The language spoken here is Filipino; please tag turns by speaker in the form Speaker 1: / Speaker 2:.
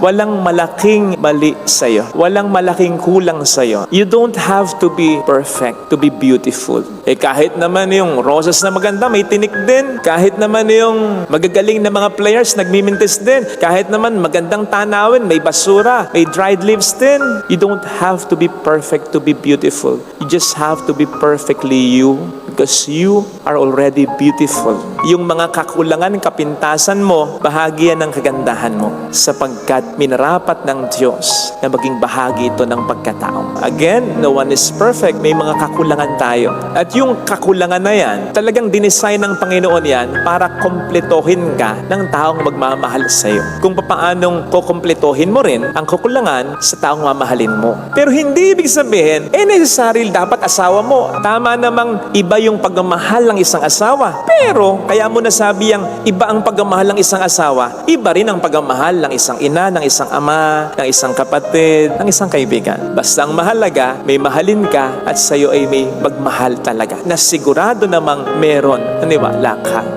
Speaker 1: Walang malaking mali sa'yo. Walang malaking kulang sa'yo. You don't have to be perfect to be beautiful. Kahit naman yung roses na maganda, may tinik din. Kahit naman yung magagaling na mga players, nagmimintis din. Kahit naman magandang tanawin, may basura, may dried leaves din. You don't have to be perfect to be beautiful. You just have to be perfectly you because you are already beautiful. Yung mga kakulangan, kapintasan mo, bahagi yan ng kagandahan mo sapagkat minarapat ng Diyos na maging bahagi ito ng pagkatao. Again, no one is perfect. May mga kakulangan tayo. At yung kakulangan na yan, talagang dinesign ng Panginoon yan para kompletohin ka ng taong magmamahal sa iyo. Kung paanong kukompletohin mo rin ang kakulangan sa taong mamahalin mo. Pero hindi ibig sabihin, necessary dapat asawa mo. Tama namang iba yung pagmamahal ng isang asawa. Pero, kaya mo nasabi ang iba ang pagmamahal ng isang asawa, iba rin ang pagmamahal ng isang ina, ng isang ama, ng isang kapatid, ng isang kaibigan. Basta ang mahalaga, may mahalin ka at sa'yo ay may magmahal talaga na sigurado namang meron. Naniwala ka.